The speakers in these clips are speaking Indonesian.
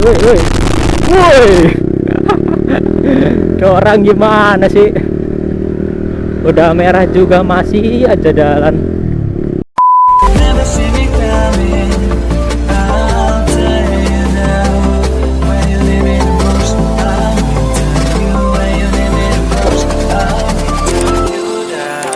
woi. Woi. Tuh orang gimana sih? Udah merah juga masih aja jalan. Never see me coming. I'll tell you now. When you leave me the most, I'll tell you. When you leave me the most, I'll tell you now.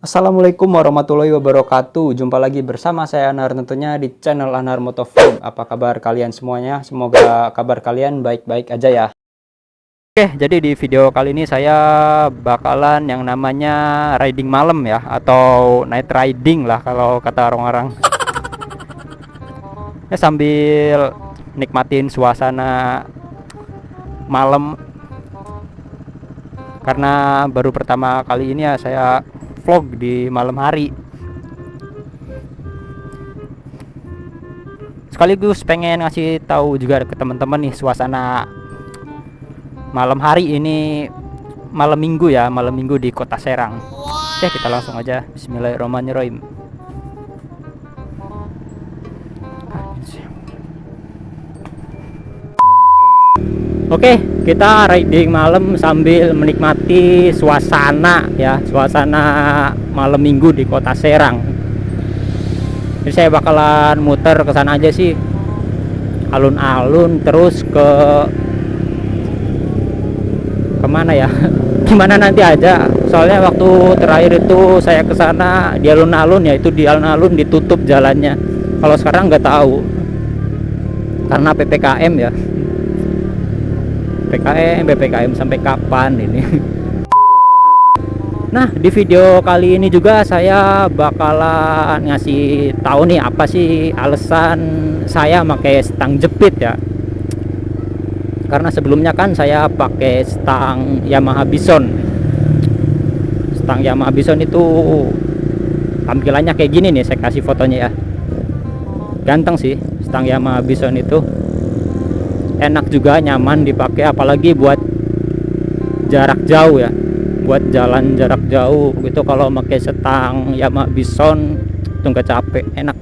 Assalamualaikum warahmatullahi wabarakatuh. Jumpa lagi bersama saya Anar, tentunya di channel Anar Motovlog. Apa kabar kalian semuanya? Semoga kabar kalian baik-baik aja ya. Oke, jadi di video kali ini saya bakalan yang namanya riding malam ya, atau night riding lah kalau kata orang-orang. Ya, sambil nikmatin suasana malam, karena baru pertama kali ini ya saya vlog di malam hari. Sekaligus pengen ngasih tahu juga ke teman-teman nih suasana malam hari ini, malam minggu ya, malam minggu di Kota Serang. Oke, kita langsung aja. Bismillahirrahmanirrahim. Oke, kita riding malam sambil menikmati suasana ya, suasana malam minggu di Kota Serang. Jadi saya bakalan muter ke sana aja sih, alun-alun, terus ke kemana ya? Gimana nanti aja. Soalnya waktu terakhir itu saya ke sana di alun-alun ya, itu di alun-alun ditutup jalannya. Kalau sekarang nggak tahu, karena PPKM ya. PPKM sampai kapan ini? Nah, di video kali ini juga saya bakalan ngasih tahu nih apa sih alasan saya pakai stang jepit ya. Karena sebelumnya kan saya pakai stang Yamaha Bison. Stang Yamaha Bison itu tampilannya kayak gini nih, saya kasih fotonya ya. Ganteng sih stang Yamaha Bison itu. Enak juga, nyaman dipakai, apalagi buat jarak jauh ya, buat jalan jarak jauh gitu. Kalau pakai stang Yamaha Bison itu nggak capek, enak.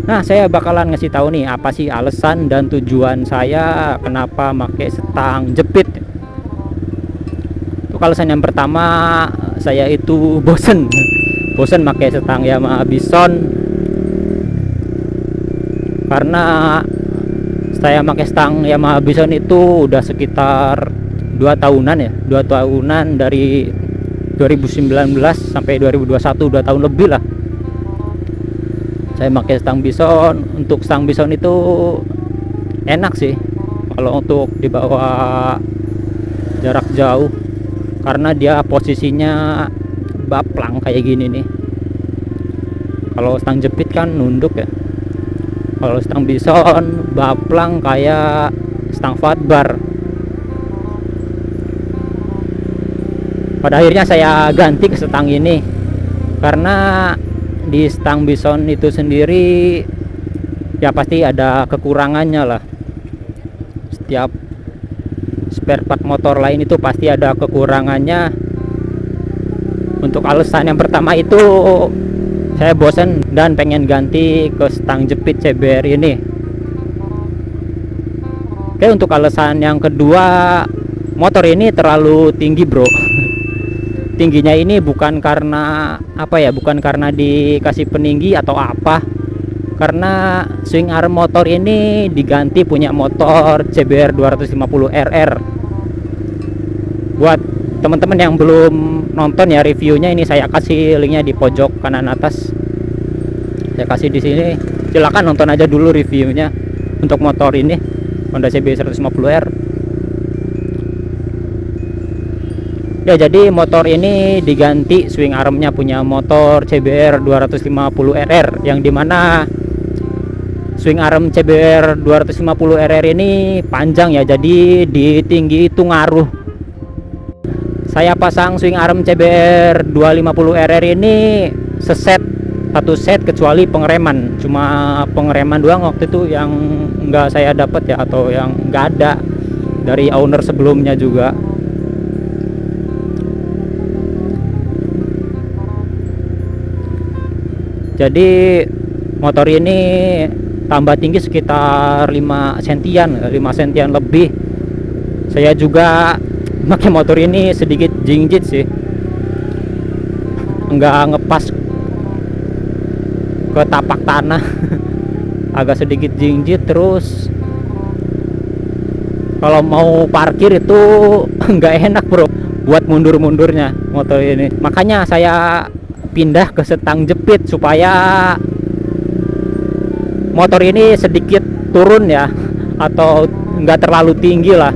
Nah, saya bakalan ngasih tahu nih apa sih alasan dan tujuan saya kenapa pakai stang jepit. Itu alasan yang pertama, saya itu bosen pakai stang Yamaha Bison. Karena saya pakai stang Yamaha Bison itu udah sekitar 2 tahunan ya, 2 tahunan dari 2019 sampai 2021, 2 tahun lebih lah saya pakai stang Bison. Untuk stang Bison itu enak sih kalau untuk dibawa jarak jauh, karena dia posisinya baplang kayak gini nih. Kalau stang jepit kan nunduk ya. Kalau stang Bison baplang kayak stang fatbar. Pada akhirnya saya ganti ke stang ini, karena di stang Bison itu sendiri ya pasti ada kekurangannya lah. Setiap spare part motor lain itu pasti ada kekurangannya. Untuk alasan yang pertama itu saya bosan dan pengen ganti ke stang jepit CBR ini. Oke, untuk alasan yang kedua, motor ini terlalu tinggi bro. Tingginya ini bukan karena apa ya, bukan karena dikasih peninggi atau apa, karena swing arm motor ini diganti punya motor CBR 250 RR. Buat teman-teman yang belum nonton ya reviewnya, ini saya kasih linknya di pojok kanan atas, saya kasih di sini. Silakan nonton aja dulu reviewnya untuk motor ini, Honda CB 150R. Ya, jadi motor ini diganti swing armnya punya motor CBR 250 RR, yang dimana swing arm CBR 250 RR ini panjang ya, jadi di tinggi itu ngaruh. Saya pasang swing arm CBR 250 RR ini satu set kecuali pengereman. Cuma pengereman doang waktu itu yang enggak saya dapat ya, atau yang enggak ada dari owner sebelumnya juga. Jadi motor ini tambah tinggi sekitar 5 sentian, 5 sentian lebih. Saya juga pakai motor ini sedikit jinjit sih, enggak ngepas ke tapak tanah. Agak sedikit jinjit. Terus kalau mau parkir itu enggak enak bro, buat mundur-mundurnya motor ini. Makanya saya pindah ke setang jepit supaya motor ini sedikit turun ya, atau enggak terlalu tinggi lah.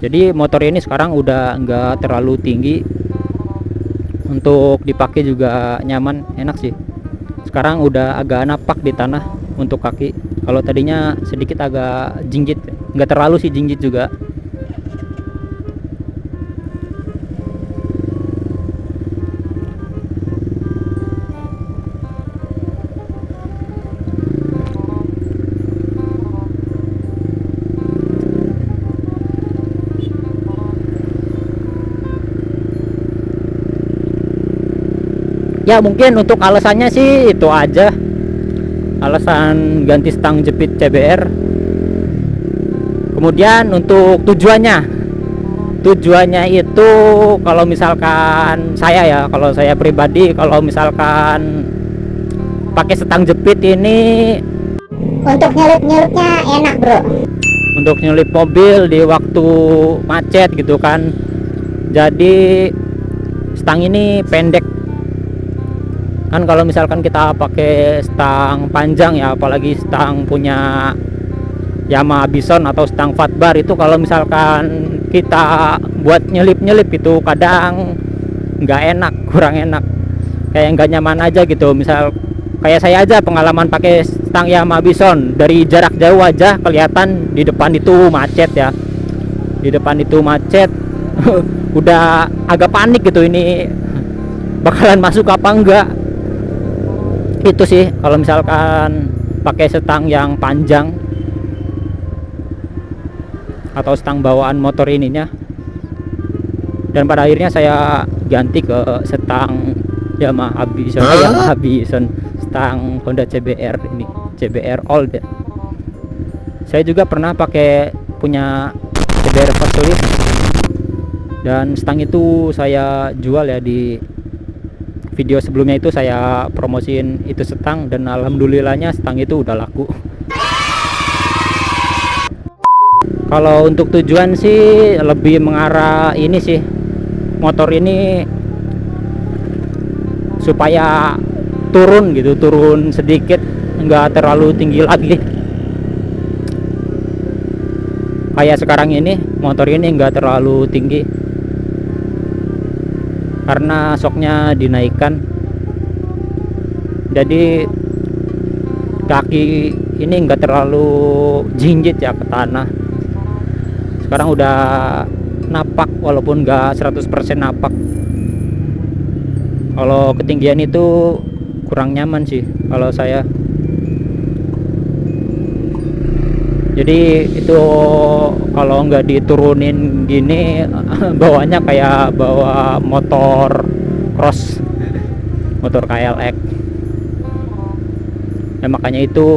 Jadi motor ini sekarang udah nggak terlalu tinggi, untuk dipakai juga nyaman, enak sih. Sekarang udah agak napak di tanah untuk kaki. Kalau tadinya sedikit agak jinjit, nggak terlalu sih jinjit juga. Ya mungkin untuk alasannya sih itu aja, alasan ganti stang jepit CBR. Kemudian untuk tujuannya itu kalau misalkan saya ya, kalau saya pribadi, kalau misalkan pakai stang jepit ini Untuk nyelip-nyelipnya enak bro. untuk nyelip mobil di waktu macet gitu kan. Jadi stang ini pendek kan. Kalau misalkan kita pakai stang panjang ya, apalagi stang punya Yamaha Bison atau stang Fatbar, itu kalau misalkan kita buat nyelip-nyelip itu kadang nggak enak, kurang enak, kayak nggak nyaman aja gitu. Misal kayak saya aja pengalaman pakai stang Yamaha Bison, dari jarak jauh aja kelihatan di depan itu macet ya, di depan itu macet. Udah agak panik gitu, ini bakalan masuk apa enggak. Itu sih kalau misalkan pakai stang yang panjang atau stang bawaan motor ininya. Dan pada akhirnya saya ganti ke stang Yamaha Bison, stang Honda CBR ini, CBR Old ya. Saya juga pernah pakai punya CBR facelift, dan stang itu saya jual ya. Di video sebelumnya itu saya promosiin itu stang, dan alhamdulillahnya stang itu udah laku. Kalau untuk tujuan sih lebih mengarah ini sih, motor ini supaya turun gitu, turun sedikit, nggak terlalu tinggi lagi. Kayak sekarang ini motor ini nggak terlalu tinggi karena shocknya dinaikkan, jadi kaki ini nggak terlalu jinjit ya ke tanah. Sekarang udah napak, walaupun nggak 100% napak. Kalau ketinggian itu kurang nyaman sih kalau saya. Jadi itu kalau nggak diturunin gini bawanya kayak bawa motor cross, motor KLX ya. Makanya itu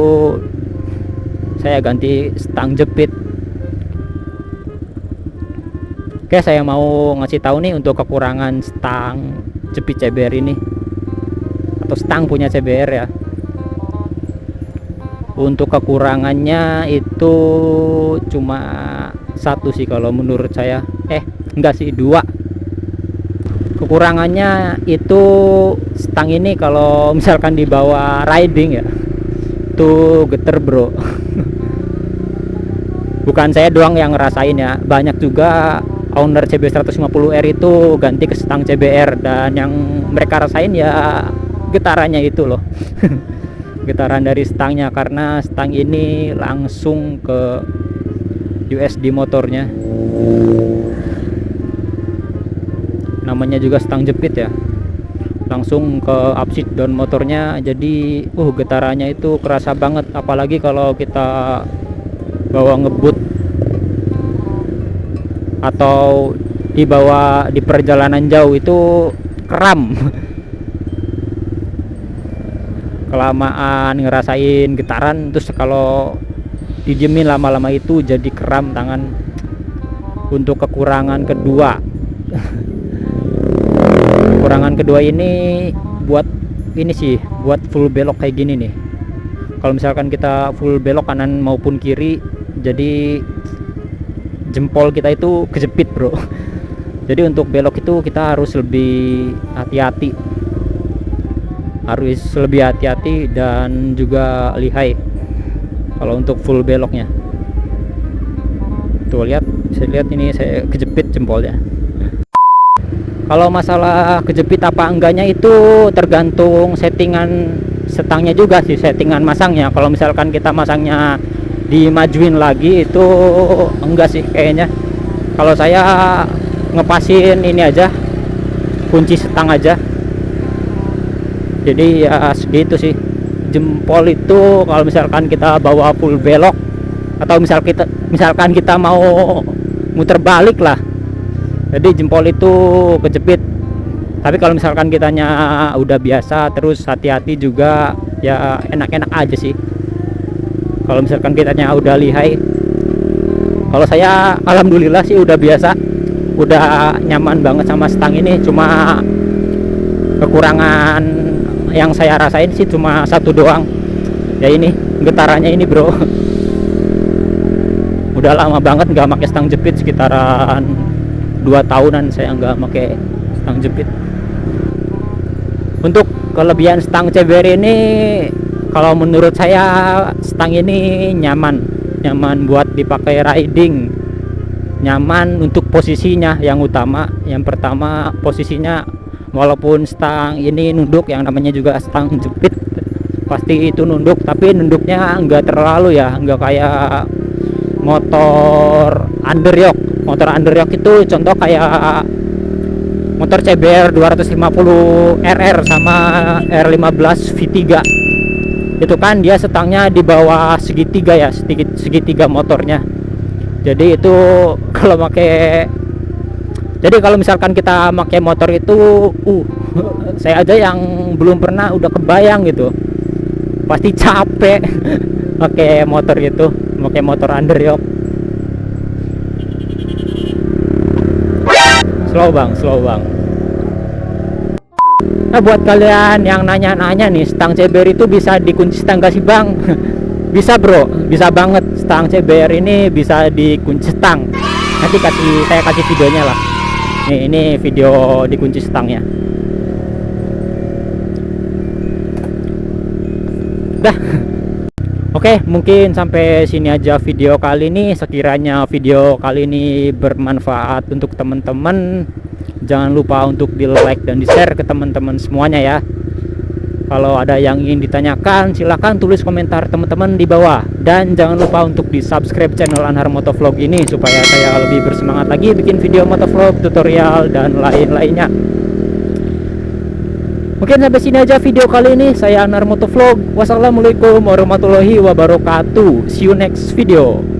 saya ganti stang jepit. Oke, saya mau ngasih tahu nih untuk kekurangan stang jepit CBR ini, atau stang punya CBR ya. Untuk kekurangannya itu cuma satu sih kalau menurut saya. Enggak sih, dua. Kekurangannya itu stang ini kalau misalkan dibawa riding ya, tuh geter bro. Bukan saya doang yang ngerasain ya, banyak juga owner CB 150R itu ganti ke stang CBR, dan yang mereka rasain ya getarannya itu loh. getaran dari stangnya, karena stang ini langsung ke USD motornya, namanya juga stang jepit ya, langsung ke upside down motornya. Jadi getarannya itu kerasa banget, apalagi kalau kita bawa ngebut atau dibawa di perjalanan jauh itu kram. Kelamaan ngerasain getaran, terus kalau didiemin lama-lama itu jadi kram tangan. Untuk kekurangan kedua ini buat ini sih, buat full belok kayak gini nih. Kalau misalkan kita full belok kanan maupun kiri, jadi jempol kita itu kejepit bro. Jadi untuk belok itu kita harus lebih hati-hati, dan juga lihai kalau untuk full beloknya. Tuh lihat, saya lihat ini saya kejepit jempolnya. Kalau masalah kejepit apa enggaknya itu tergantung settingan stangnya juga sih, settingan masangnya. Kalau misalkan kita masangnya dimajuin lagi itu enggak sih kayaknya. Kalau saya ngepasin ini aja, kunci stang aja, jadi ya segitu sih. Jempol itu kalau misalkan kita bawa full belok atau misalkan kita mau muter balik lah, jadi jempol itu kejepit. Tapi kalau misalkan kitanya udah biasa, terus hati-hati juga, ya enak-enak aja sih. Kalau misalkan kitanya udah lihai, kalau saya alhamdulillah sih udah biasa, udah nyaman banget sama stang ini. Cuma kekurangan yang saya rasain sih cuma satu doang, ya ini getarannya ini bro. Udah lama banget nggak pakai stang jepit, sekitaran 2 tahunan saya nggak pakai stang jepit. Untuk kelebihan stang CBR ini, kalau menurut saya stang ini nyaman buat dipakai riding, nyaman untuk posisinya. Yang utama, yang pertama posisinya, walaupun stang ini nunduk, yang namanya juga stang jepit pasti itu nunduk, tapi nunduknya enggak terlalu ya, enggak kayak motor underyoke. Motor underyoke itu contoh kayak motor CBR 250 RR sama R15 V3. Itu kan dia stangnya di bawah segitiga ya, segitiga motornya. Jadi itu kalau kalau misalkan kita pakai motor itu, saya aja yang belum pernah udah kebayang gitu, pasti capek pakai motor itu, pakai motor underyoke. Slow bang. Nah, buat kalian yang nanya-nanya nih, stang CBR itu bisa dikunci stang gak sih bang? Bisa bro, bisa banget. Stang CBR ini bisa dikunci stang. Nanti saya kasih videonya lah. Nih, ini video dikunci stangnya. Dah. Oke, mungkin sampai sini aja video kali ini. Sekiranya video kali ini bermanfaat untuk teman-teman, jangan lupa untuk di like dan di share ke teman-teman semuanya ya. Kalau ada yang ingin ditanyakan, silahkan tulis komentar teman-teman di bawah. Dan jangan lupa untuk di subscribe channel Anhar Motovlog ini, supaya saya lebih bersemangat lagi bikin video motovlog, tutorial, dan lain-lainnya. Mungkin sampai sini aja video kali ini. Saya Anhar Motovlog. Wassalamualaikum warahmatullahi wabarakatuh. See you next video.